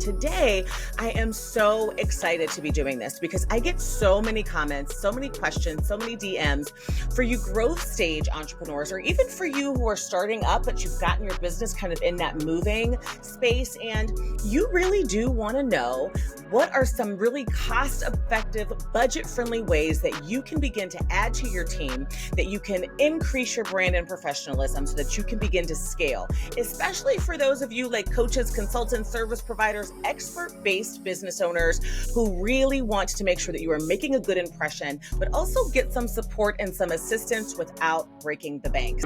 today I am so excited to be doing this because I get so many comments, so many questions, so many DMs for you growth stage entrepreneurs, or even for you who are starting up, but you've gotten your business kind of in that moving space. And you really do want to know what are some really cost-effective, budget-friendly ways that you can begin to add to your team, that you can increase your brand and professionalism so that you can begin to scale, especially for those of you like coaches, consultants, service providers, expert-based business owners who really want to make sure that you are making a good impression, but also get some support and some assistance without breaking the bank.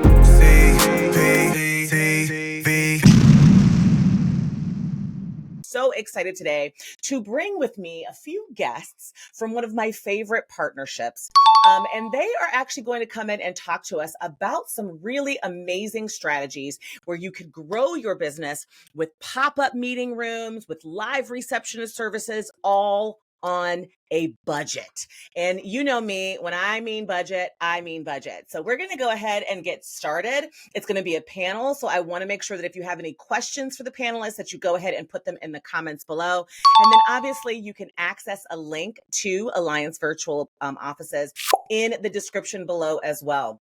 So excited today to bring with me a few guests from one of my favorite partnerships. And they are actually going to come in and talk to us about some really amazing strategies where you could grow your business with pop-up meeting rooms, with live receptionist services, all on a budget. And you know me, when I mean budget, I mean budget. So we're going to go ahead and get started. It's going to be a panel. So I want to make sure that if you have any questions for the panelists, that you go ahead and put them in the comments below. And then obviously you can access a link to Alliance Virtual Offices in the description below as well.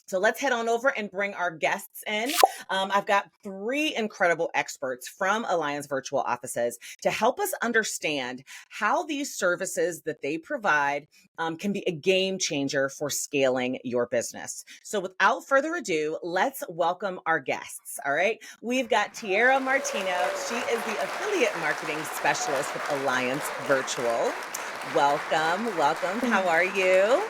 So let's head on over and bring our guests in. I've got three incredible experts from Alliance Virtual Offices to help us understand how these services that they provide can be a game changer for scaling your business. So without further ado, let's welcome our guests. All right. We've got Cheryl Martino. She is the affiliate marketing specialist with Alliance Virtual. Welcome. How are you?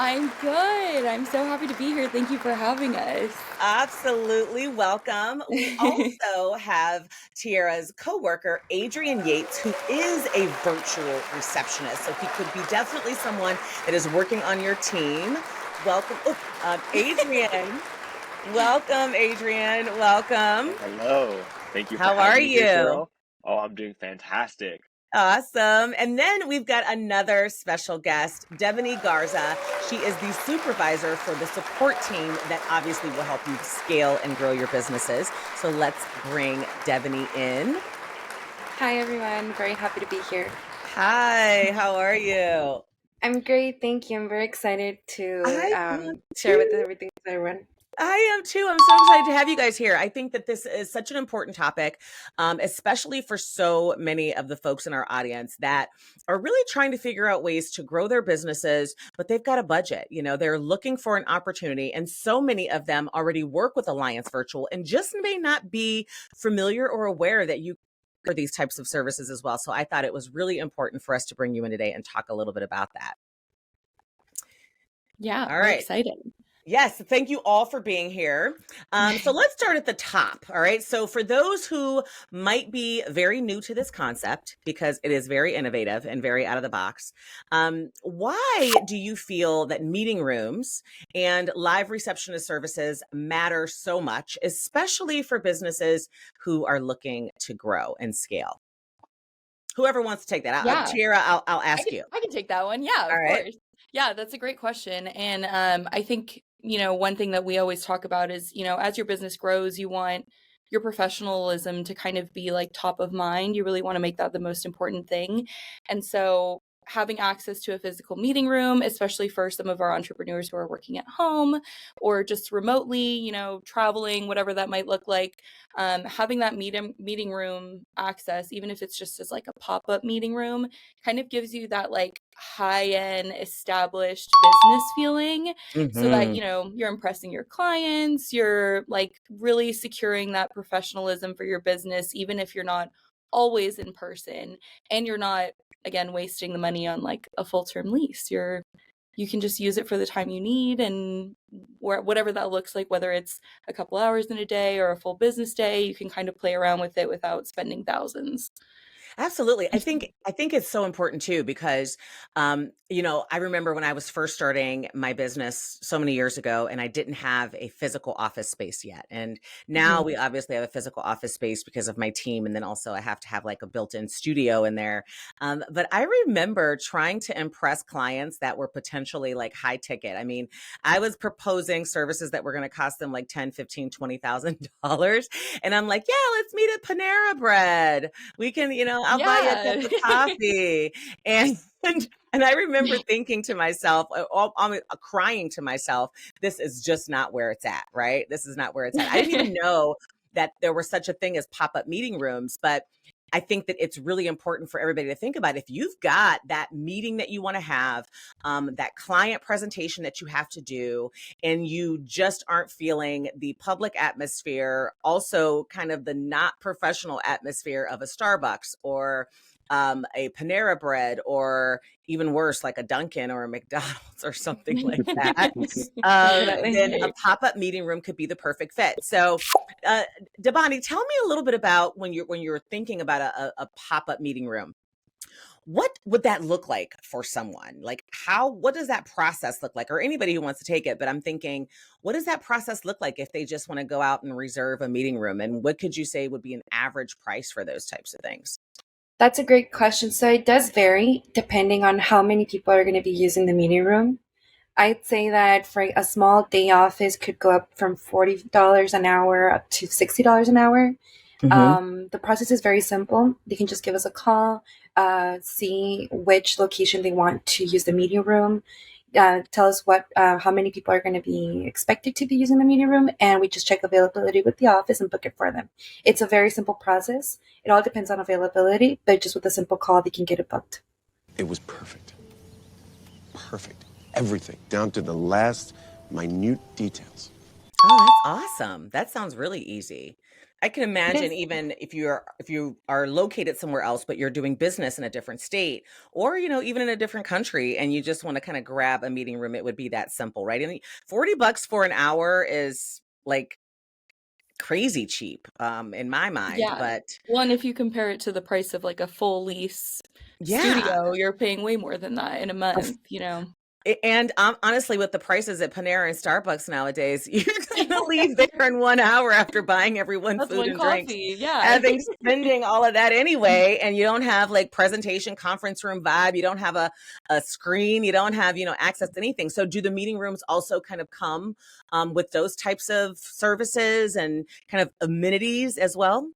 I'm good. I'm so happy to be here. Thank you for having us. Absolutely welcome. We also have Tiara's coworker, Adrian Yates, who is a virtual receptionist. So he could be definitely someone that is working on your team. Welcome, Adrian. Welcome, Adrian. Welcome. Hello. Thank you for How having are me here, you? Cheryl. Oh, I'm doing fantastic. Awesome. And then we've got another special guest, Devani Garza. She is the supervisor for the support team that obviously will help you scale and grow your businesses. So let's bring Devani in. Hi, everyone. Very happy to be here. Hi, how are you? I'm great. Thank you. I'm very excited to share with everything with everyone. I am too. I'm so excited to have you guys here. I think that this is such an important topic, especially for so many of the folks in our audience that are really trying to figure out ways to grow their businesses, but they've got a budget. You know, they're looking for an opportunity, and so many of them already work with Alliance Virtual and just may not be familiar or aware that you for these types of services as well. So I thought it was really important for us to bring you in today and talk a little bit about that. Yeah, all we're right. excited. Yes, thank you all for being here. So let's start at the top. All right. So for those who might be very new to this concept, because it is very innovative and very out of the box, why do you feel that meeting rooms and live receptionist services matter so much, especially for businesses who are looking to grow and scale? Whoever wants to take that. Yeah. Tiara, I'll ask you. I can take that one. Yeah, of course. Yeah, that's a great question. And I think, one thing that we always talk about is, as your business grows, you want your professionalism to kind of be like top of mind. You really want to make that the most important thing. And so having access to a physical meeting room, especially for some of our entrepreneurs who are working at home or just remotely, traveling, whatever that might look like, having that meeting room access, even if it's just as like a pop-up meeting room, kind of gives you that like high-end established business feeling so that, you're impressing your clients, you're like really securing that professionalism for your business, even if you're not always in person and you're not, again, wasting the money on like a full-term lease. You can just use it for the time you need and whatever that looks like, whether it's a couple hours in a day or a full business day, you can kind of play around with it without spending thousands. Absolutely. I think it's so important too, because, I remember when I was first starting my business so many years ago and I didn't have a physical office space yet. And now we obviously have a physical office space because of my team. And then also I have to have like a built-in studio in there. But I remember trying to impress clients that were potentially like high ticket. I mean, I was proposing services that were going to cost them like $10,000, $15,000, $20,000. And I'm like, yeah, let's meet at Panera Bread. We can, I'll buy you a cup of coffee. And and I remember thinking to myself, I'm crying to myself, this is just not where it's at, right? This is not where it's at. I didn't even know that there was such a thing as pop-up meeting rooms, but I think that it's really important for everybody to think about if you've got that meeting that you want to have, that client presentation that you have to do, and you just aren't feeling the public atmosphere, also kind of the not professional atmosphere of a Starbucks or a Panera Bread, or even worse, like a Dunkin' or a McDonald's or something like that, then a pop-up meeting room could be the perfect fit. So, Devani, tell me a little bit about when you're thinking about a pop-up meeting room. What would that look like for someone? Like what does that process look like? Or anybody who wants to take it, but I'm thinking, what does that process look like if they just want to go out and reserve a meeting room? And what could you say would be an average price for those types of things? That's a great question. So it does vary depending on how many people are going to be using the meeting room. I'd say that for a small day office could go up from $40 an hour up to $60 an hour. The process is very simple. They can just give us a call, see which location they want to use the meeting room, tell us how many people are going to be expected to be using the meeting room, and we just check availability with the office and book it for them. It's a very simple process. It all depends on availability, but just with a simple call, they can get it booked. It was perfect. Perfect. Everything, down to the last minute details. Oh, that's awesome. That sounds really easy. I can imagine even if you are located somewhere else, but you're doing business in a different state, or even in a different country, and you just want to kind of grab a meeting room, it would be that simple, right? And $40 for an hour is like crazy cheap, in my mind. Yeah. But One, if you compare it to the price of like a full lease studio, you're paying way more than that in a month, And honestly, with the prices at Panera and Starbucks nowadays, you're going to leave there in 1 hour after buying everyone food and drinks, having spending all of that anyway. And you don't have like presentation conference room vibe. You don't have a screen. You don't have, access to anything. So do the meeting rooms also kind of come with those types of services and kind of amenities as well?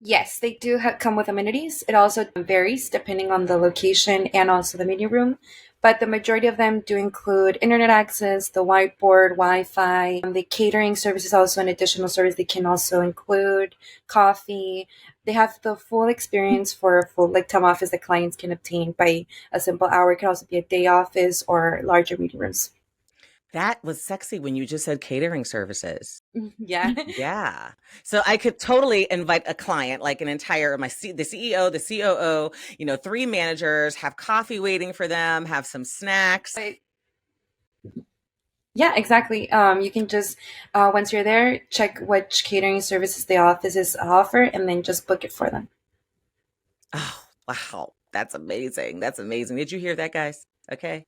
Yes, they do come with amenities. It also varies depending on the location and also the meeting room. But the majority of them do include internet access, the whiteboard, Wi-Fi. The catering service is also an additional service. They can also include coffee. They have the full experience for a full time office that clients can obtain by a simple hour. It can also be a day office or larger meeting rooms. That was sexy when you just said catering services. Yeah. Yeah. So I could totally invite a client, like the CEO, the COO, 3 managers, have coffee waiting for them, have some snacks. Yeah, exactly. You can just, once you're there, check which catering services the offices offer and then just book it for them. Oh, wow. That's amazing. That's amazing. Did you hear that, guys? Okay.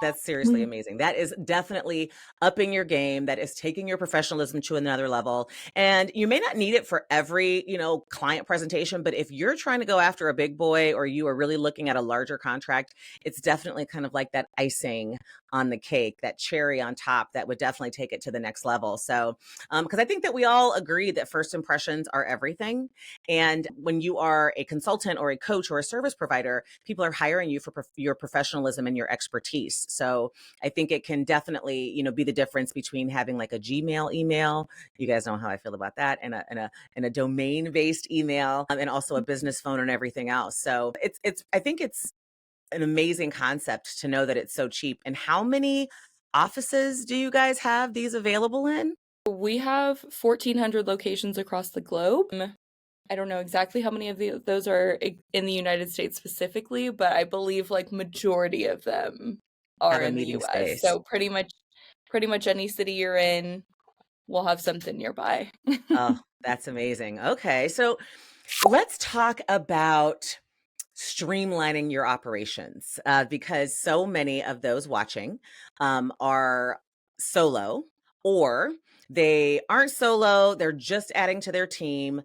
That's seriously amazing. That is definitely upping your game. That is taking your professionalism to another level. And you may not need it for every, client presentation, but if you're trying to go after a big boy or you are really looking at a larger contract, it's definitely kind of like that icing on the cake, that cherry on top that would definitely take it to the next level. So, because I think that we all agree that first impressions are everything. And when you are a consultant or a coach or a service provider, people are hiring you for your professionalism and your expertise. So I think it can definitely, be the difference between having like a Gmail email. You guys know how I feel about that, and a domain-based email, and also a business phone and everything else. So I think it's an amazing concept to know that it's so cheap. And how many offices do you guys have these available in? We have 1,400 locations across the globe. I don't know exactly how many of those are in the United States specifically, but I believe like majority of them are in the US. Space. So pretty much any city you're in, we'll have something nearby. Oh, that's amazing. Okay. So let's talk about streamlining your operations, because so many of those watching are solo, or they aren't solo, they're just adding to their team.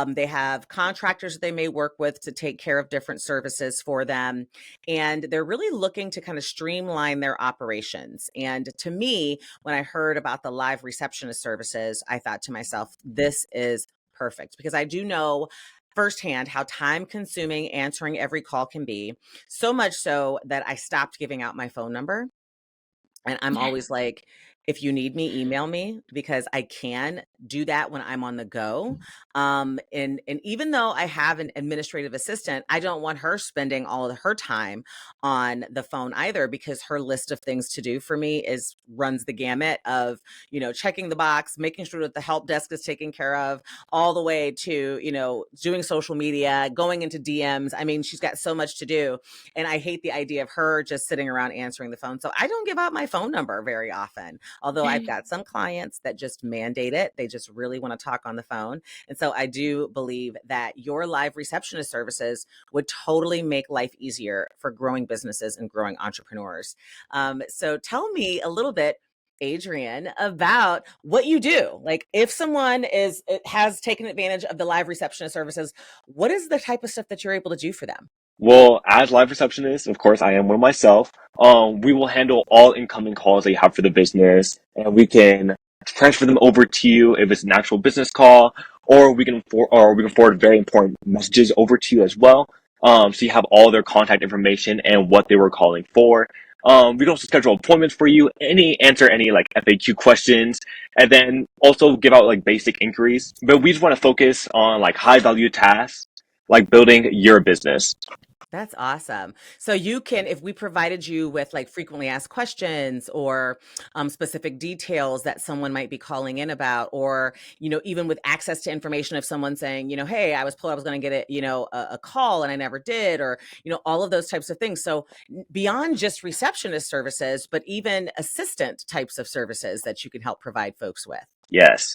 They have contractors that they may work with to take care of different services for them. And they're really looking to kind of streamline their operations. And to me, when I heard about the live receptionist services, I thought to myself, this is perfect, because I do know firsthand how time consuming answering every call can be. So much so that I stopped giving out my phone number. And I'm always like, if you need me, email me, because I can do that when I'm on the go. And even though I have an administrative assistant, I don't want her spending all of her time on the phone either, because her list of things to do for me is runs the gamut of, checking the box, making sure that the help desk is taken care of, all the way to, doing social media, going into DMs. I mean, she's got so much to do. And I hate the idea of her just sitting around answering the phone. So I don't give out my phone number very often, although I've got some clients that just mandate it. They just really want to talk on the phone. And so I do believe that your live receptionist services would totally make life easier for growing businesses and growing entrepreneurs. So tell me a little bit, Adrian, about what you do. Like, if someone has taken advantage of the live receptionist services, what is the type of stuff that you're able to do for them? Well, as live receptionist, of course, I am one myself. We will handle all incoming calls that you have for the business, and we can transfer them over to you if it's an actual business call, or we can forward very important messages over to you as well. So you have all their contact information and what they were calling for. We can also schedule appointments for you, answer any like FAQ questions, and then also give out like basic inquiries. But we just want to focus on like high value tasks, like building your business. That's awesome. So you can, if we provided you with like frequently asked questions, or specific details that someone might be calling in about, or, even with access to information of someone saying, hey, I was told I was going to get a call and I never did, or, all of those types of things. So beyond just receptionist services, but even assistant types of services that you can help provide folks with. Yes.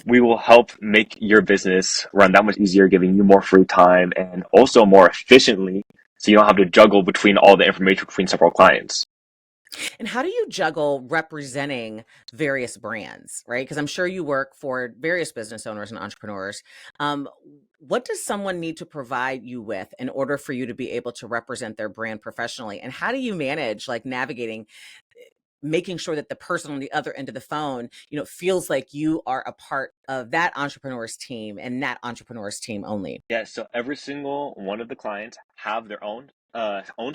We will help make your business run that much easier, giving you more free time and also more efficiently, so you don't have to juggle between all the information between several clients. And how do you juggle representing various brands, right? Because I'm sure you work for various business owners and entrepreneurs. What does someone need to provide you with in order for you to be able to represent their brand professionally? And how do you manage like navigating, making sure that the person on the other end of the phone, feels like you are a part of that entrepreneur's team and that entrepreneur's team only? Yeah, so every single one of the clients have their own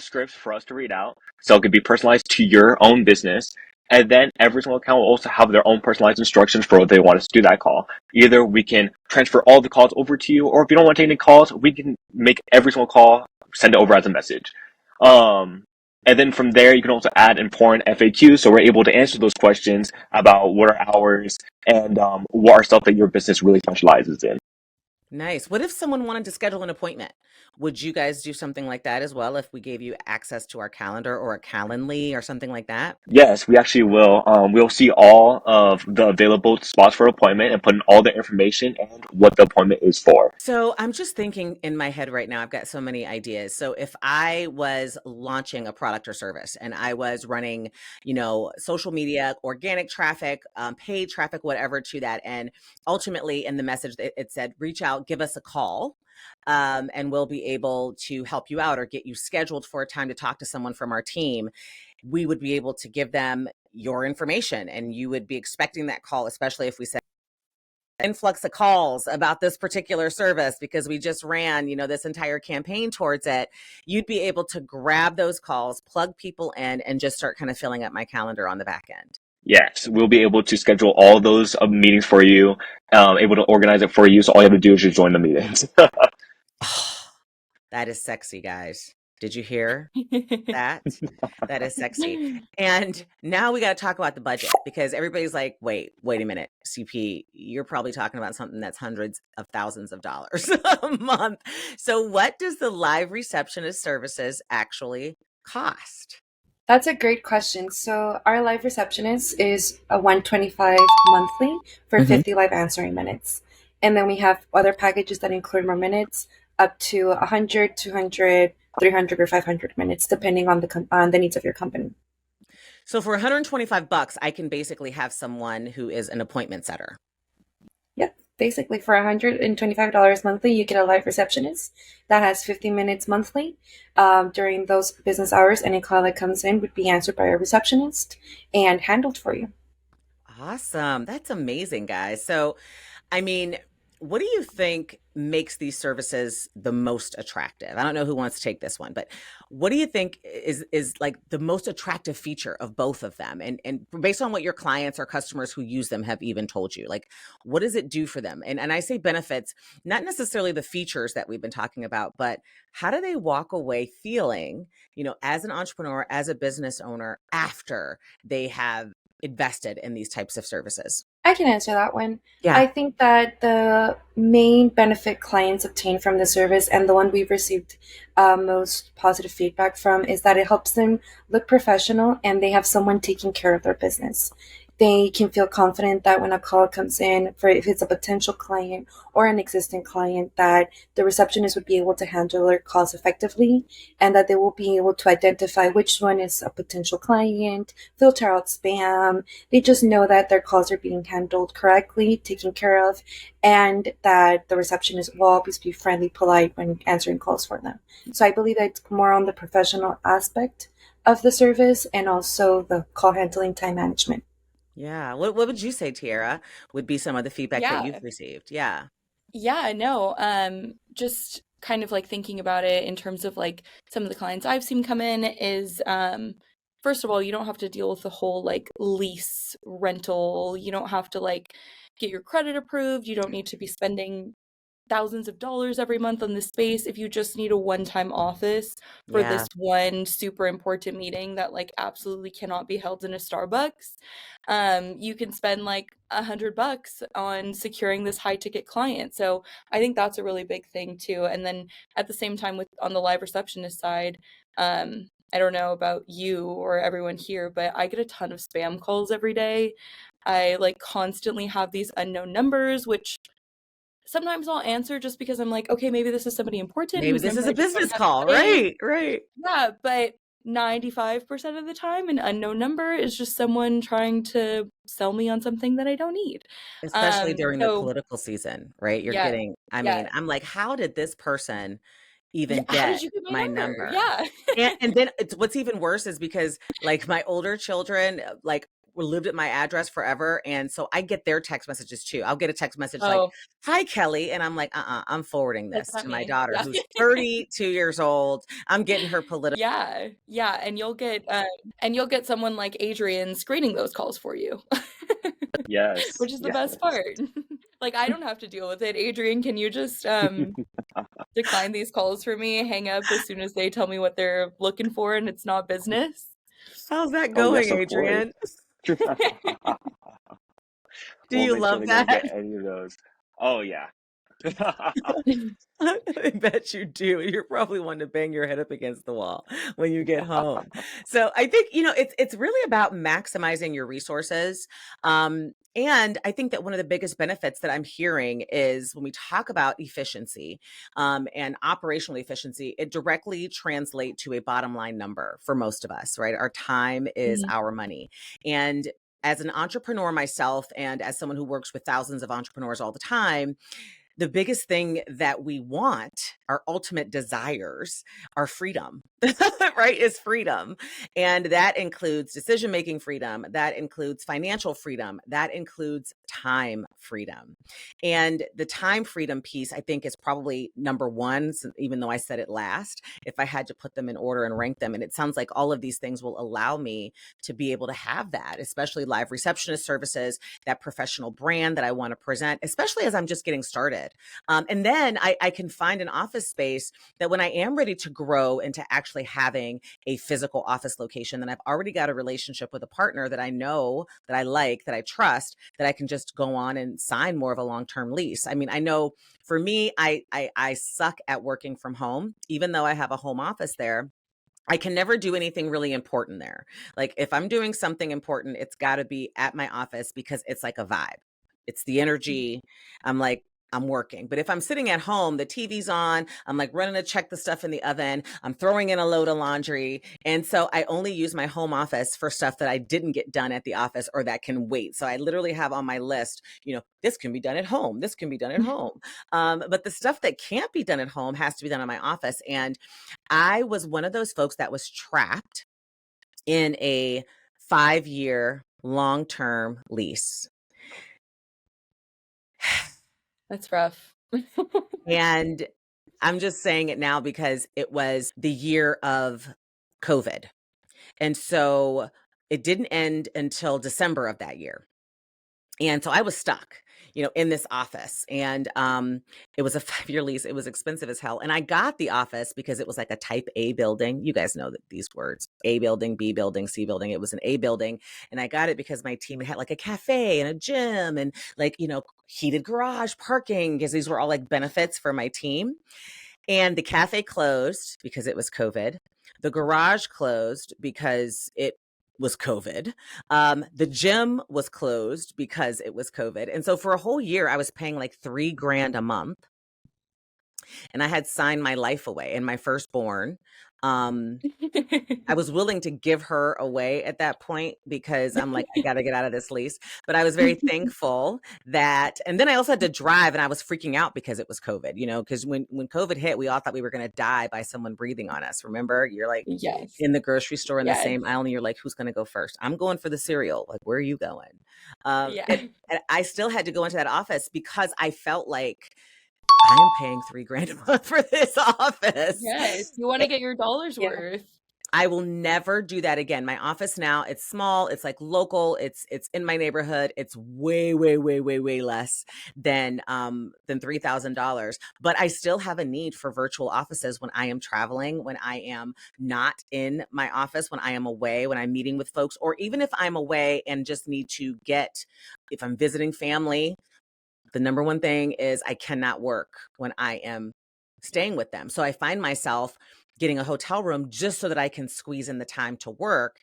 scripts for us to read out. So it could be personalized to your own business. And then every single account will also have their own personalized instructions for what they want us to do that call. Either we can transfer all the calls over to you, or if you don't want to take any calls, we can make every single call, send it over as a message. Um, and then from there, you can also add important FAQs, so we're able to answer those questions about what are hours and what are stuff that your business really specializes in. Nice. What if someone wanted to schedule an appointment? Would you guys do something like that as well if we gave you access to our calendar or a Calendly or something like that? Yes, we actually will. We'll see all of the available spots for appointment and put in all the information and what the appointment is for. So I'm just thinking in my head right now, I've got so many ideas. So if I was launching a product or service and I was running, social media, organic traffic, paid traffic, whatever to that, and ultimately in the message it said, reach out, give us a call. And we'll be able to help you out or get you scheduled for a time to talk to someone from our team. We would be able to give them your information, and you would be expecting that call, especially if we said influx of calls about this particular service because we just ran, this entire campaign towards it. You'd be able to grab those calls, plug people in, and just start kind of filling up my calendar on the back end. Yes, we'll be able to schedule all those meetings for you, able to organize it for you. So all you have to do is just join the meetings. That is sexy, guys. Did you hear that? That is sexy. And now we got to talk about the budget, because everybody's like, wait a minute, CP, you're probably talking about something that's hundreds of thousands of dollars a month. So what does the live receptionist services actually cost? That's a great question. So our live receptionist is a $125 monthly for 50 live answering minutes. And then we have other packages that include more minutes, up to 100, 200, 300, or 500 minutes, depending on the needs of your company. So for $125, I can basically have someone who is an appointment setter. Yep. Basically, for $125 monthly, you get a live receptionist that has 50 minutes monthly during those business hours. Any call that comes in would be answered by a receptionist and handled for you. Awesome. That's amazing, guys. So, I mean, what do you think makes these services the most attractive? I don't know who wants to take this one, but what do you think is like the most attractive feature of both of them? And based on what your clients or customers who use them have even told you, like what does it do for them? And I say benefits, not necessarily the features that we've been talking about, but how do they walk away feeling, as an entrepreneur, as a business owner after they have invested in these types of services? I can answer that one. Yeah. I think that the main benefit clients obtain from the service, and the one we've received most positive feedback from, is that it helps them look professional and they have someone taking care of their business. They can feel confident that when a call comes in, for if it's a potential client or an existing client, that the receptionist would be able to handle their calls effectively, and that they will be able to identify which one is a potential client, filter out spam. They just know that their calls are being handled correctly, taken care of, and that the receptionist will always be friendly, polite when answering calls for them. So I believe that it's more on the professional aspect of the service and also the call handling time management. Yeah. What would you say, Tiara, would be some of the feedback that Yeah. you've received? Yeah. Yeah, no, just kind of like thinking about it in terms of like some of the clients I've seen come in is first of all, you don't have to deal with the whole like lease rental. You don't have to like get your credit approved. You don't need to be spending thousands of dollars every month on this space. If you just need a one-time office for Yeah. this one super important meeting that like absolutely cannot be held in a Starbucks, you can spend like $100 on securing this high ticket client. So I think that's a really big thing too. And then at the same time, with on the live receptionist side, I don't know about you or everyone here, but I get a ton of spam calls every day. I like constantly have these unknown numbers, which sometimes I'll answer just because I'm like, okay, maybe this is somebody important Maybe whose this number is I a just don't business have call. saved. Right. Right. Yeah, but 95% of the time, an unknown number is just someone trying to sell me on something that I don't need. Especially during the So political season, right? You're yeah, getting, I mean, yeah, I'm like, how did this person yeah. even How did get you get my my number? number? Yeah. And then what's even worse is because like my older children like lived at my address forever, and so I get their text messages too. I'll get a text message like, Oh, "Hi Kelly," and I'm like, I'm forwarding that's this not to my me. daughter Yeah. who's 32 years old. I'm getting her political. Yeah, yeah, and you'll get someone like Adrian screening those calls for you, Yes, which is the yes. best part. Like I don't have to deal with it. Adrian, can you just decline these calls for me, hang up as soon as they tell me what they're looking for and it's not business? How's that Oh, going, yes, of course. Adrian? Do We'll you make sure love they don't that? get any of those. Oh, yeah. I bet you do. You're probably one to bang your head up against the wall when you get home. So I think, it's really about maximizing your resources. And I think that one of the biggest benefits that I'm hearing is when we talk about efficiency, and operational efficiency, it directly translates to a bottom line number for most of us, right? Our time is Mhm. our money. And as an entrepreneur myself, and as someone who works with thousands of entrepreneurs all the time, the biggest thing that we want, our ultimate desires, are freedom, right? Is freedom. And that includes decision making freedom, that includes financial freedom, that includes time freedom. And the time freedom piece, I think, is probably number one, even though I said it last, if I had to put them in order and rank them. And it sounds like all of these things will allow me to be able to have that, especially live receptionist services, that professional brand that I want to present, especially as I'm just getting started. And then I can find an office space that when I am ready to grow into actually having a physical office location, then I've already got a relationship with a partner that I know, that I like, that I trust, that I can just go on and sign more of a long-term lease. I mean, I know for me, I suck at working from home, even though I have a home office there. I can never do anything really important there. Like if I'm doing something important, it's got to be at my office because it's like a vibe. It's the energy. I'm like, I'm working. But if I'm sitting at home, the TV's on, I'm like running to check the stuff in the oven, I'm throwing in a load of laundry. And so I only use my home office for stuff that I didn't get done at the office or that can wait. So I literally have on my list, this can be done at home. This can be done at home. But the stuff that can't be done at home has to be done in my office. And I was one of those folks that was trapped in a 5-year long-term lease. That's rough. And I'm just saying it now because it was the year of COVID. And so it didn't end until December of that year. And so I was stuck, in this office. And it was a 5-year lease. It was expensive as hell. And I got the office because it was like a type A building. You guys know that these words, A building, B building, C building. It was an A building. And I got it because my team had like a cafe and a gym and heated garage parking, because these were all like benefits for my team. And the cafe closed because it was COVID. The garage closed because it was COVID. The gym was closed because it was COVID. And so for a whole year, I was paying like $3,000 a month. And I had signed my life away and my firstborn. I was willing to give her away at that point because I'm like, I got to get out of this lease. But I was very thankful that, and then I also had to drive, and I was freaking out because it was COVID, because when COVID hit, we all thought we were going to die by someone breathing on us. Remember, you're like Yes. in the grocery store in the Yes. same aisle, and you're like, who's going to go first? I'm going for the cereal. Like, where are you going? Yeah. And I still had to go into that office because I felt like I'm paying $3,000 a month for this office. Yes, you want to get your dollars Yeah. worth. I will never do that again. My office now, it's small, it's like local, it's in my neighborhood. It's way, way, way, way, way less than $3,000. But I still have a need for virtual offices when I am traveling, when I am not in my office, when I am away, when I'm meeting with folks, or even if I'm away and just need to if I'm visiting family. The number one thing is I cannot work when I am staying with them. So I find myself getting a hotel room just so that I can squeeze in the time to work,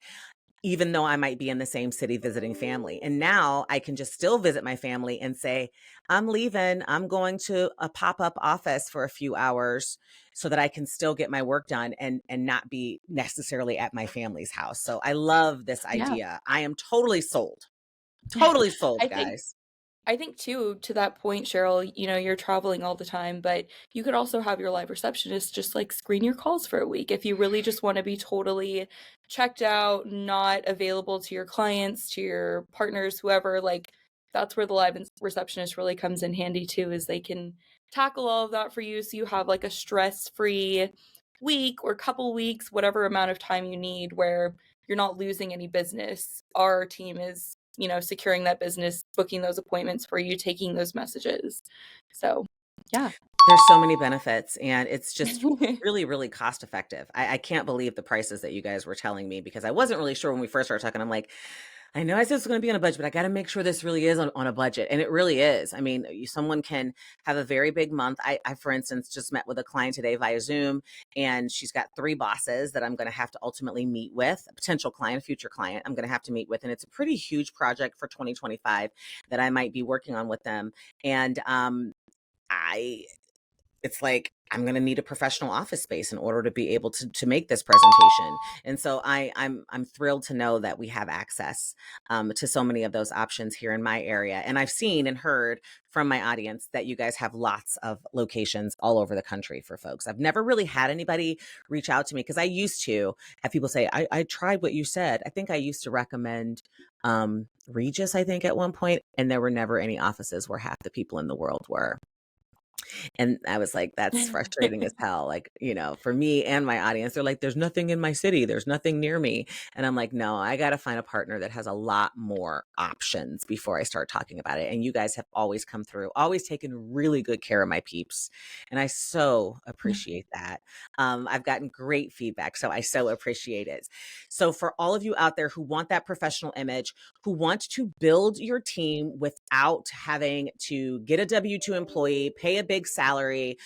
even though I might be in the same city visiting family. And now I can just still visit my family and say, I'm leaving, I'm going to a pop-up office for a few hours so that I can still get my work done and not be necessarily at my family's house. So I love this idea. Yeah. I am totally sold. Totally sold, I think guys. I think too, to that point, Cheryl, you're traveling all the time, but you could also have your live receptionist just like screen your calls for a week if you really just want to be totally checked out, not available to your clients, to your partners, whoever. Like that's where the live receptionist really comes in handy too, is they can tackle all of that for you, so you have like a stress-free week or couple weeks, whatever amount of time you need, where you're not losing any business. Our team is securing that business, booking those appointments for you, taking those messages. So, yeah. There's so many benefits, and it's just really, really cost effective. I can't believe the prices that you guys were telling me, because I wasn't really sure when we first started talking. I'm like, I know I said it's going to be on a budget, but I got to make sure this really is on a budget. And it really is. I mean, someone can have a very big month. I, for instance, just met with a client today via Zoom, and she's got 3 bosses that I'm going to have to ultimately meet with, a potential client, a future client I'm going to have to meet with. And it's a pretty huge project for 2025 that I might be working on with them. And it's like, I'm going to need a professional office space in order to be able to make this presentation. And so I'm thrilled to know that we have access to so many of those options here in my area. And I've seen and heard from my audience that you guys have lots of locations all over the country for folks. I've never really had anybody reach out to me, because I used to have people say, I tried what you said. I think I used to recommend Regis, I think, at one point, and there were never any offices where half the people in the world were. And I was like, that's frustrating as hell. Like, for me and my audience, they're like, there's nothing in my city. There's nothing near me. And I'm like, no, I got to find a partner that has a lot more options before I start talking about it. And you guys have always come through, always taken really good care of my peeps. And I so appreciate that. I've gotten great feedback, so I so appreciate it. So for all of you out there who want that professional image, who want to build your team without having to get a W-2 employee, pay a big salary.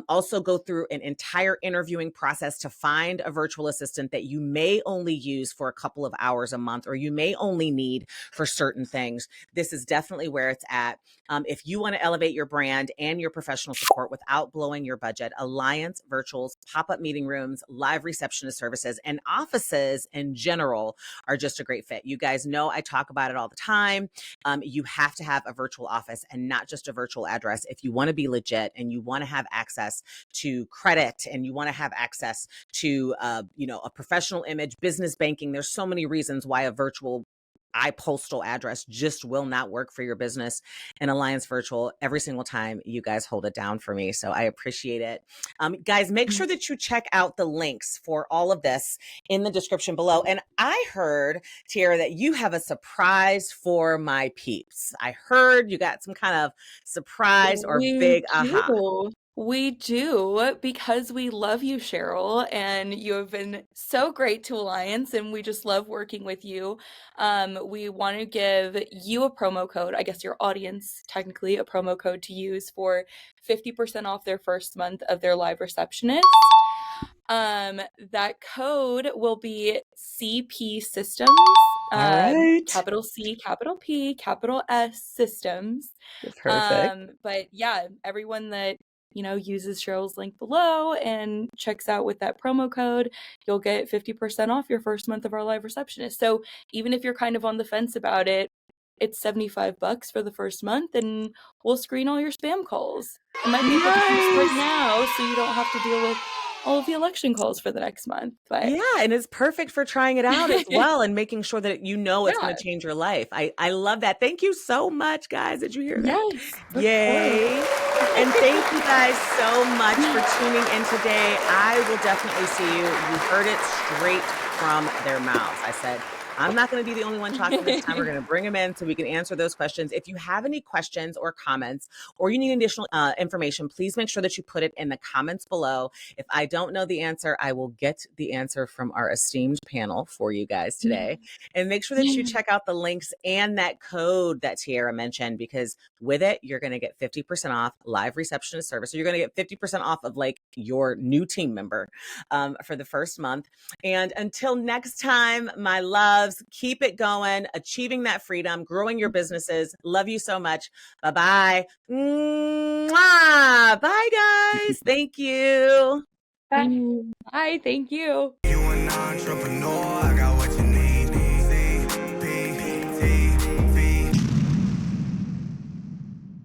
Also go through an entire interviewing process to find a virtual assistant that you may only use for a couple of hours a month, or you may only need for certain things. This is definitely where it's at. If you want to elevate your brand and your professional support without blowing your budget, Alliance Virtual's pop-up meeting rooms, live receptionist services, and offices in general are just a great fit. You guys know I talk about it all the time. You have to have a virtual office and not just a virtual address if you want to be legit and you want to have access to credit and you want to have access to a professional image, business banking. There's so many reasons why a virtual postal address just will not work for your business. And Alliance Virtual, every single time you guys hold it down for me. So I appreciate it. Guys, make sure that you check out the links for all of this in the description below. And I heard, Tiara, that you have a surprise for my peeps. I heard you got some kind of surprise or big aha. We do, because we love you, Cheryl, and you have been so great to Alliance, and we just love working with you. We want to give you a promo code, I guess your audience, technically, a promo code to use for 50% off their first month of their live receptionist. That code will be CP Systems. All right. Capital C, capital P, capital S Systems. Perfect. But yeah, everyone that uses Cheryl's link below and checks out with that promo code, you'll get 50% off your first month of our live receptionist. So even if you're kind of on the fence about it, it's $75 for the first month, and we'll screen all your spam calls. It might be a good to start now, so you don't have to deal with all of the election calls for the next month. But yeah, and it's perfect for trying it out as well and making sure that it's going to change your life. I love that. Thank you so much, guys. Did you hear that? Yes. Yay. And thank you guys so much for tuning in today. I will definitely see you. You heard it straight from their mouths. I said, I'm not going to be the only one talking this time. We're going to bring them in so we can answer those questions. If you have any questions or comments, or you need additional information, please make sure that you put it in the comments below. If I don't know the answer, I will get the answer from our esteemed panel for you guys today. And make sure that you check out the links and that code that Tiara mentioned, because with it, you're going to get 50% off live receptionist service. So you're going to get 50% off of like your new team member for the first month. And until next time, my loves, keep it going, achieving that freedom, growing your businesses. Love you so much. Bye-bye. Mwah! Bye, guys. Thank you. Bye. Thank you. You an entrepreneur, I got